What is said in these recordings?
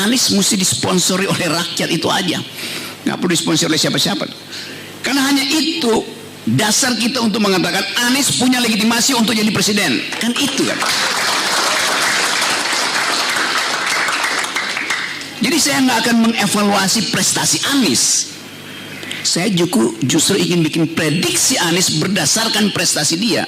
Anies mesti disponsori oleh rakyat, itu aja, nggak perlu disponsori oleh siapa-siapa. Karena hanya itu dasar kita untuk mengatakan Anies punya legitimasi untuk jadi presiden, kan itu kan. Jadi saya nggak akan mengevaluasi prestasi Anies. Saya justru ingin bikin prediksi Anies berdasarkan prestasi dia.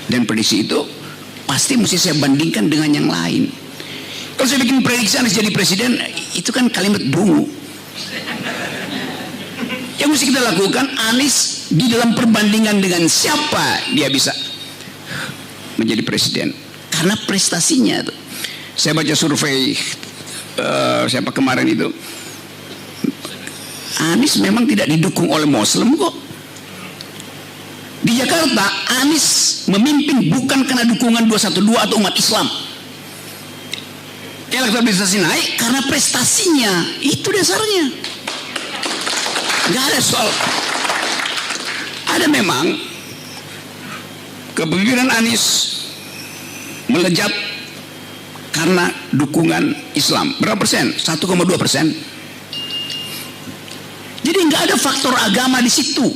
Dan prediksi itu pasti mesti saya bandingkan dengan yang lain. Kalau saya bikin prediksi Anies jadi presiden, itu kan kalimat bungu. Yang mesti kita lakukan, Anies di dalam perbandingan dengan siapa dia bisa menjadi presiden. Karena prestasinya itu. Saya baca survei siapa kemarin itu, Anies memang tidak didukung oleh Muslim kok. Di Jakarta Anies memimpin bukan karena dukungan 212 atau umat Islam. Elektabilitas naik karena prestasinya, itu dasarnya. Nggak ada soal. Ada memang kepemimpinan Anies melejat karena dukungan Islam. Berapa persen? 1,2%. Jadi nggak ada faktor agama di situ.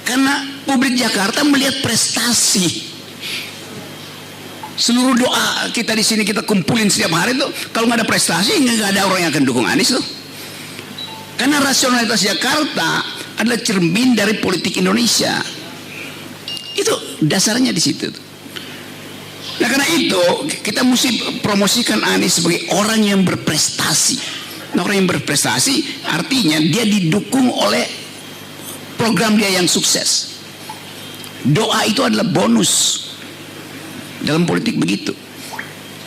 Karena publik Jakarta melihat prestasi. Seluruh doa kita di sini kita kumpulin setiap hari tuh, kalau nggak ada prestasi nggak ada orang yang akan dukung Anies tuh. Karena rasionalitas Jakarta adalah cermin dari politik Indonesia. Itu dasarnya di situ. Nah karena itu kita mesti promosikan Anies sebagai orang yang berprestasi. Nah orang yang berprestasi artinya dia didukung oleh program dia yang sukses. Doa itu adalah bonus. Dalam politik begitu.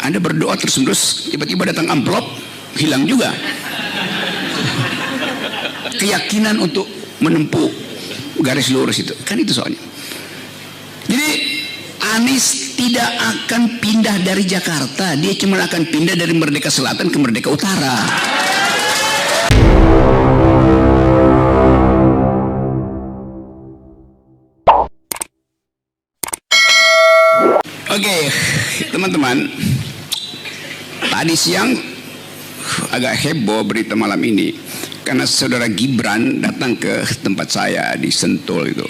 Anda berdoa terus-menerus, tiba-tiba datang amplop, hilang juga keyakinan untuk menempuh garis lurus itu. Kan itu soalnya. Jadi Anies tidak akan pindah dari Jakarta, dia cuma akan pindah dari Merdeka Selatan ke Merdeka Utara. Oke, teman-teman, tadi siang agak heboh berita malam ini karena saudara Gibran datang ke tempat saya di Sentul itu.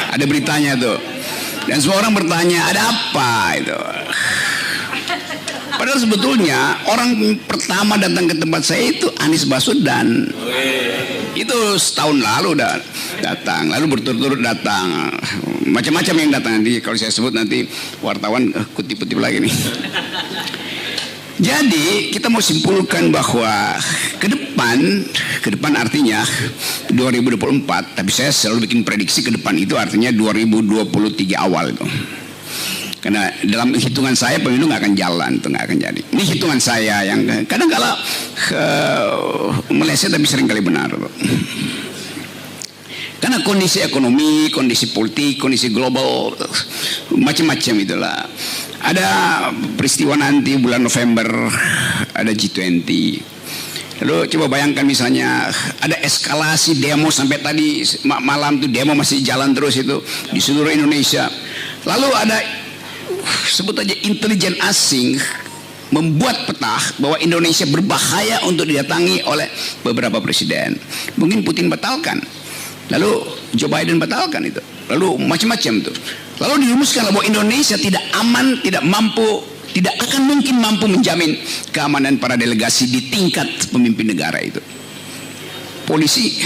Ada beritanya tuh, dan semua orang bertanya ada apa itu. Padahal sebetulnya orang pertama datang ke tempat saya itu Anies Baswedan. Itu setahun lalu udah datang, lalu berturut-turut datang, macam-macam yang datang. Nanti kalau saya sebut nanti wartawan kutip-kutip lagi nih. Jadi kita mau simpulkan bahwa ke depan artinya 2024, tapi saya selalu bikin prediksi ke depan itu artinya 2023 awal itu. Karena dalam hitungan saya pemilu nggak akan jalan, itu nggak akan jadi. Ini hitungan saya yang kadang-kala meleset tapi seringkali benar. Karena kondisi ekonomi, kondisi politik, kondisi global macam-macam itulah. Ada peristiwa nanti bulan November ada G20. Lalu coba bayangkan misalnya ada eskalasi demo sampai tadi malam tuh demo masih jalan terus itu di seluruh Indonesia. Lalu ada sebut aja intelijen asing membuat peta bahwa Indonesia berbahaya untuk didatangi oleh beberapa presiden. Mungkin Putin batalkan, lalu Joe Biden batalkan itu, lalu macam-macam itu. Lalu dirumuskan bahwa Indonesia tidak aman, tidak mampu, tidak akan mungkin mampu menjamin keamanan para delegasi di tingkat pemimpin negara itu. Polisi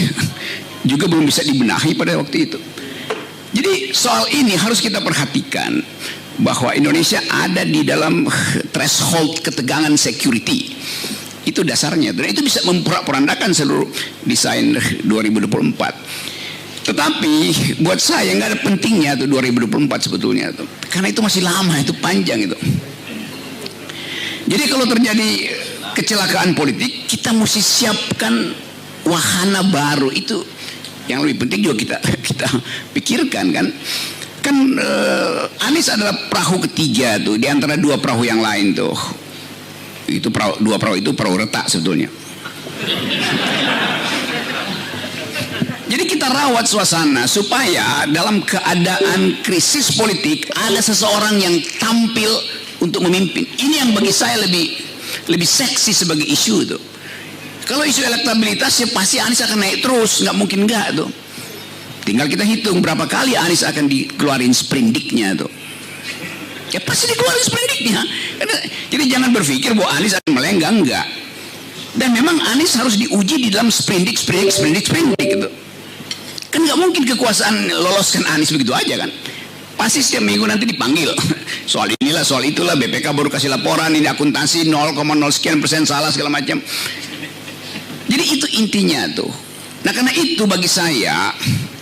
juga belum bisa dibenahi pada waktu itu. Jadi soal ini harus kita perhatikan bahwa Indonesia ada di dalam threshold ketegangan security. Itu dasarnya, dan itu bisa memporak-porandakan seluruh desain 2024. Tetapi buat saya nggak ada pentingnya tuh 2024 sebetulnya tuh, karena itu masih lama, itu panjang itu. Jadi kalau terjadi kecelakaan politik, kita mesti siapkan wahana baru. Itu yang lebih penting juga kita pikirkan kan. Anies adalah perahu ketiga tuh di antara dua perahu yang lain tuh. Itu dua perahu itu perahu retak sebetulnya. Jadi kita rawat suasana supaya dalam keadaan krisis politik ada seseorang yang tampil untuk memimpin. Ini yang bagi saya lebih seksi sebagai isu itu. Kalau isu elektabilitas ya pasti Anies akan naik terus, nggak mungkin nggak tuh. Tinggal kita hitung berapa kali Anies akan dikeluarin sprindiknya tuh. Ya pasti dikeluarin sprindiknya. Jadi jangan berpikir bahwa Anies akan melenggang, enggak. Dan memang Anies harus diuji di dalam sprindik gitu. Kan nggak mungkin kekuasaan loloskan Anies begitu aja kan. Pasti setiap minggu nanti dipanggil. Soal inilah, soal itulah, BPK baru kasih laporan, ini akuntansi 0,0 sekian persen salah segala macam. Jadi itu intinya tuh. Nah karena itu bagi saya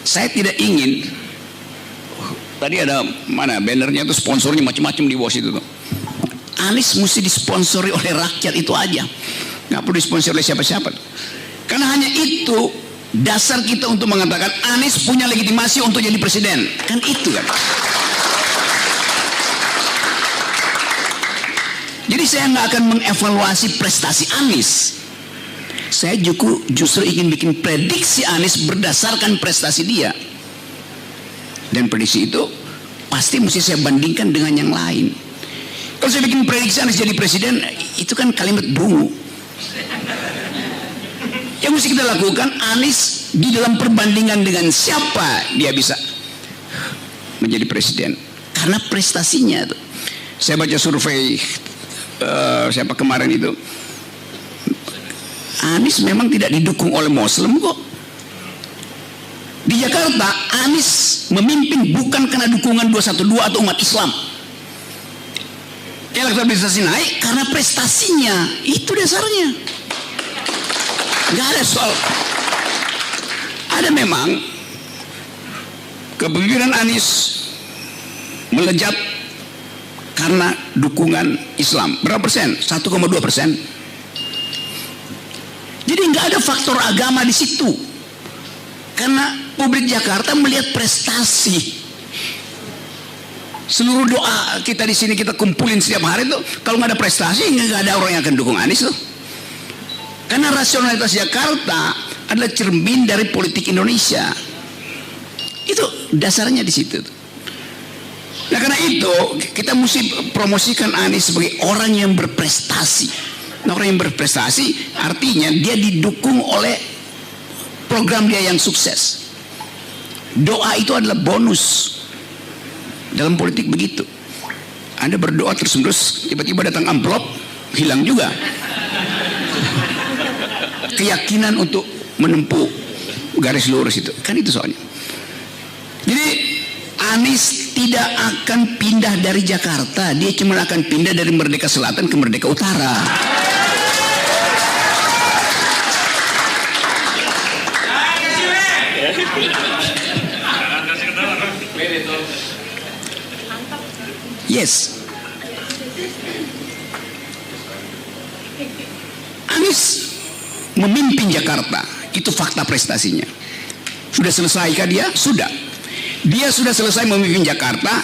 tidak ingin. Tadi ada mana bannernya tuh, sponsornya macam-macam di bawah situ tuh. Anies mesti disponsori oleh rakyat, itu aja. Nggak perlu disponsori oleh siapa-siapa. Karena hanya itu dasar kita untuk mengatakan Anies punya legitimasi untuk jadi presiden. Kan itu kan. Jadi saya nggak akan mengevaluasi prestasi Anies. Saya justru ingin bikin prediksi Anies berdasarkan prestasi dia. Dan prediksi itu pasti mesti saya bandingkan dengan yang lain. Kalau saya bikin prediksi Anies jadi presiden, itu kan kalimat bungu. Yang mesti kita lakukan, Anies di dalam perbandingan dengan siapa dia bisa menjadi presiden. Karena prestasinya tuh. Saya baca survei siapa kemarin itu, Anies memang tidak didukung oleh Muslim kok. Di Jakarta Anies memimpin bukan karena dukungan 212 atau umat Islam. Elektabilitasnya naik karena prestasinya, itu dasarnya. Nggak ada soal. Ada memang kepemimpinan Anies melejat karena dukungan Islam. Berapa persen? 1,2%. Jadi nggak ada faktor agama di situ. Karena publik Jakarta melihat prestasi. Seluruh doa kita di sini kita kumpulin setiap hari tuh, kalau nggak ada prestasi nggak ada orang yang akan dukung Anies tuh. Karena rasionalitas Jakarta adalah cermin dari politik Indonesia. Itu dasarnya di situ. Nah karena itu kita mesti promosikan Anies sebagai orang yang berprestasi. Nah orang yang berprestasi artinya dia didukung oleh program dia yang sukses. Doa itu adalah bonus. Dalam politik begitu. Anda berdoa terus-menerus, tiba-tiba datang amplop, hilang juga keyakinan untuk menempuh garis lurus itu. Kan itu soalnya. Jadi Anies tidak akan pindah dari Jakarta, dia cuma akan pindah dari Merdeka Selatan ke Merdeka Utara. Yes. Anies memimpin Jakarta, itu fakta prestasinya. Sudah selesaikah dia? Sudah. Dia sudah selesai memimpin Jakarta.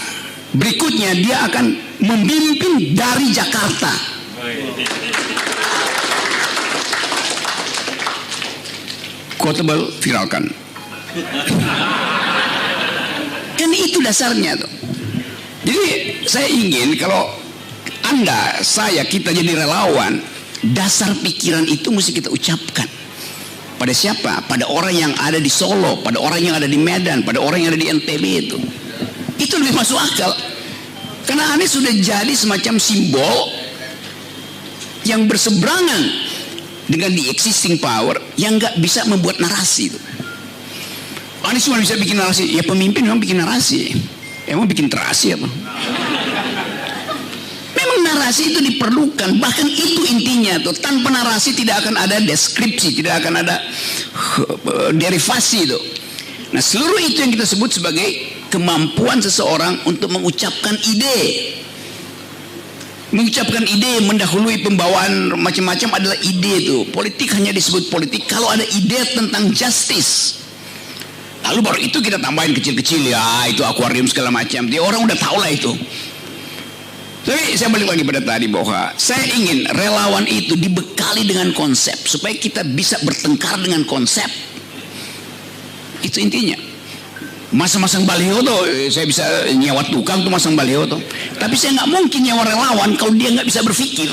Berikutnya dia akan memimpin dari Jakarta. Quotable, viralkan. Kan itu dasarnya tuh. Jadi saya ingin kalau Anda, saya, kita jadi relawan, dasar pikiran itu mesti kita ucapkan. Pada siapa? Pada orang yang ada di Solo, pada orang yang ada di Medan, pada orang yang ada di NTB itu. Itu lebih masuk akal. Karena Anies sudah jadi semacam simbol yang berseberangan dengan the existing power yang nggak bisa membuat narasi itu. Anies cuma bisa bikin narasi. Ya pemimpin memang bikin narasi. Emang bikin terasi apa? Memang narasi itu diperlukan. Bahkan itu intinya tuh. Tanpa narasi tidak akan ada deskripsi, tidak akan ada derivasi itu. Nah seluruh itu yang kita sebut sebagai kemampuan seseorang untuk mengucapkan ide. Mengucapkan ide mendahului pembawaan macam-macam adalah ide itu. Politik hanya disebut politik kalau ada ide tentang justice. Lalu baru itu kita tambahin kecil-kecil, ya itu akuarium segala macam. Dia orang udah tahu lah itu. Tapi saya balik lagi pada tadi bahwa saya ingin relawan itu dibekali dengan konsep supaya kita bisa bertengkar dengan konsep. Itu intinya. Masang-masang baliho tuh, saya bisa nyewa tukang tuh masang baliho tuh. Tapi saya nggak mungkin nyewa relawan kalau dia nggak bisa berpikir.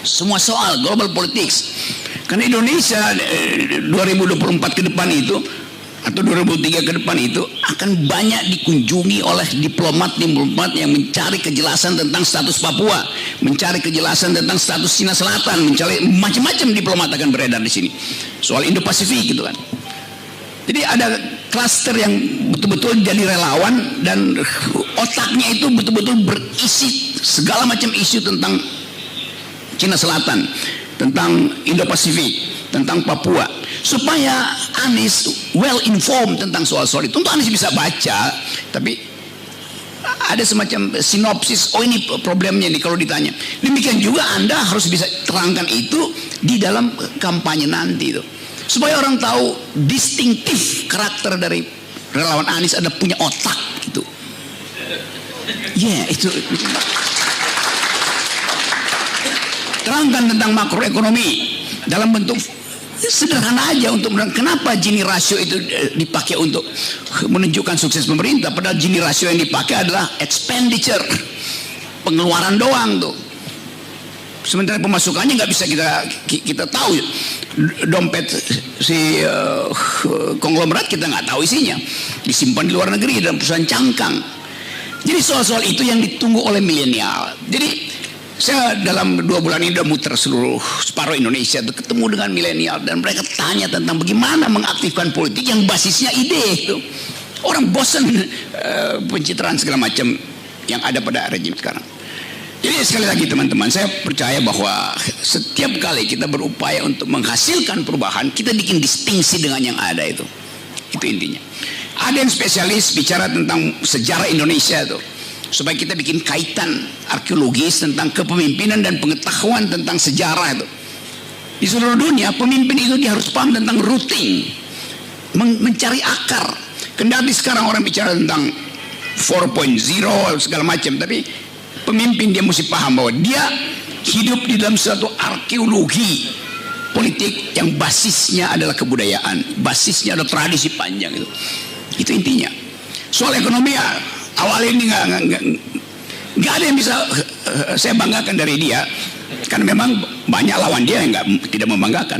Semua soal global politics. Karena Indonesia 2024 ke depan itu atau 2003 ke depan itu akan banyak dikunjungi oleh diplomat-diplomat yang mencari kejelasan tentang status Papua, mencari kejelasan tentang status Cina Selatan, mencari macam-macam diplomat akan beredar di sini. Soal Indo-Pasifik gitu kan. Jadi ada klaster yang betul-betul jadi relawan dan otaknya itu betul-betul berisi segala macam isu tentang Cina Selatan, tentang Indo-Pasifik, tentang Papua, supaya Anies well informed tentang soal-soal itu. Tentu Anies bisa baca, tapi ada semacam sinopsis, oh ini problemnya nih kalau ditanya. Demikian juga Anda harus bisa terangkan itu di dalam kampanye nanti itu, supaya orang tahu distinktif karakter dari relawan Anies ada punya otak gitu. Itu. Terangkan tentang makroekonomi dalam bentuk sederhana aja untuk kenapa Gini ratio itu dipakai untuk menunjukkan sukses pemerintah, padahal Gini ratio yang dipakai adalah expenditure, pengeluaran doang tuh. Sementara pemasukannya nggak bisa kita tahu. Dompet si konglomerat kita nggak tahu isinya, disimpan di luar negeri dalam perusahaan cangkang. Jadi soal-soal itu yang ditunggu oleh milenial. Jadi saya dalam 2 bulan ini udah muter separuh Indonesia tuh, ketemu dengan milenial dan mereka tanya tentang bagaimana mengaktifkan politik yang basisnya ide itu. Orang bosan pencitraan segala macam yang ada pada rejim sekarang. Jadi sekali lagi teman-teman, saya percaya bahwa setiap kali kita berupaya untuk menghasilkan perubahan, kita bikin distingsi dengan yang ada itu. Itu intinya. Ada yang spesialis bicara tentang sejarah Indonesia itu, supaya kita bikin kaitan arkeologis tentang kepemimpinan dan pengetahuan tentang sejarah itu. Di seluruh dunia pemimpin itu dia harus paham tentang rooting, mencari akar. Kendali sekarang orang bicara tentang 4.0 segala macam, tapi pemimpin dia mesti paham bahwa dia hidup di dalam suatu arkeologi politik yang basisnya adalah kebudayaan, basisnya adalah tradisi panjang itu. Itu intinya. Soal ekonomi ya, awal ini nggak ada yang bisa saya banggakan dari dia, karena memang banyak lawan dia yang tidak membanggakan.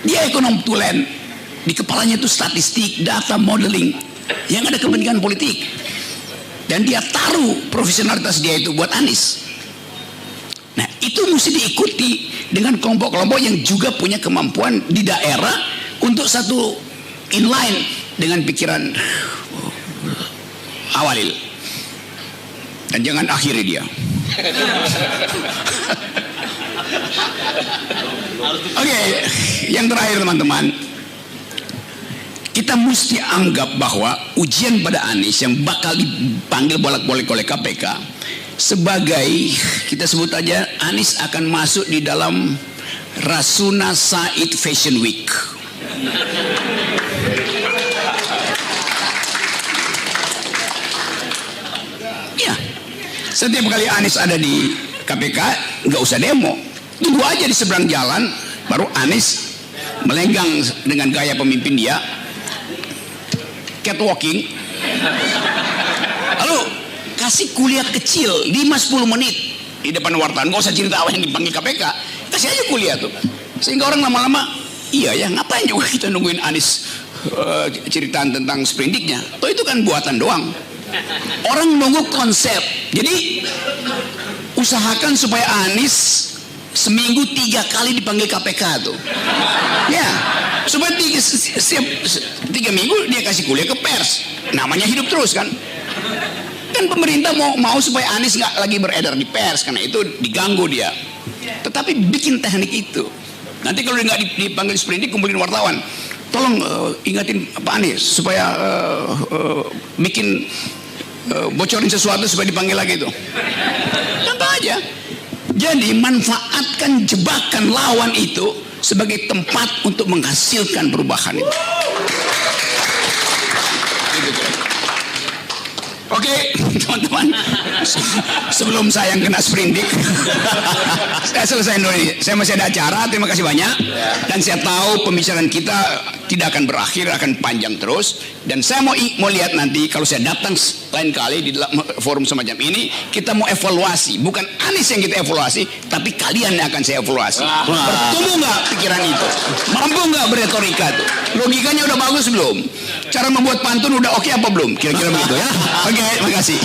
Dia ekonom tulen, di kepalanya itu statistik, data, modeling, yang ada kepentingan politik, dan dia taruh profesionalitas dia itu buat Anies. Nah itu mesti diikuti dengan kelompok-kelompok yang juga punya kemampuan di daerah untuk satu inline dengan pikiran Awalil, dan jangan akhiri dia. Oke, yang terakhir teman-teman, kita mesti anggap bahwa ujian pada Anies yang bakal dipanggil bolak-balik oleh KPK sebagai, kita sebut aja Anies akan masuk di dalam Rasuna Said Fashion Week. Ya, setiap kali Anies ada di KPK nggak usah demo, tunggu aja di seberang jalan, baru Anies melenggang dengan gaya pemimpin dia, catwalking, lalu kasih kuliah kecil 5-10 menit di depan wartawan, nggak usah cerita apa yang dipanggil KPK, kasih aja kuliah tuh, sehingga orang lama-lama iya ya, ngapain juga kita nungguin Anies ceritaan tentang sprindiknya, toh itu kan buatan doang. Orang nunggu konsep. Jadi usahakan supaya Anies seminggu 3 kali dipanggil KPK tuh, ya, supaya setiap 3 minggu dia kasih kuliah ke pers, namanya hidup terus kan. Kan pemerintah mau supaya Anies nggak lagi beredar di pers, karena itu diganggu dia. Tetapi bikin teknik itu. Nanti kalau dia nggak dipanggil sprindik, kumpulin wartawan, tolong ingatin Pak Anies supaya bikin bocorin sesuatu supaya dipanggil lagi itu. Contoh aja. Jadi manfaatkan jebakan lawan itu sebagai tempat untuk menghasilkan perubahan itu. Oke, teman-teman. Sebelum saya yang kena sprindik, saya selesai dulu ini. Saya masih ada acara. Terima kasih banyak. Dan saya tahu pembicaraan kita tidak akan berakhir, akan panjang terus. Dan saya mau lihat nanti kalau saya datang lain kali di dalam forum semacam ini, kita mau evaluasi. Bukan Anies yang kita evaluasi, tapi kalian yang akan saya evaluasi. Bertumbuh nggak pikiran itu? Mampu nggak beretorika itu? Logikanya udah bagus belum? Cara membuat pantun udah oke apa belum? Kira-kira begitu ya. Oke, makasih.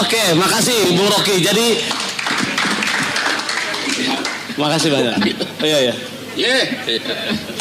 Oke, makasih Bung Rocky. Jadi makasih banyak. Iya. Yeah.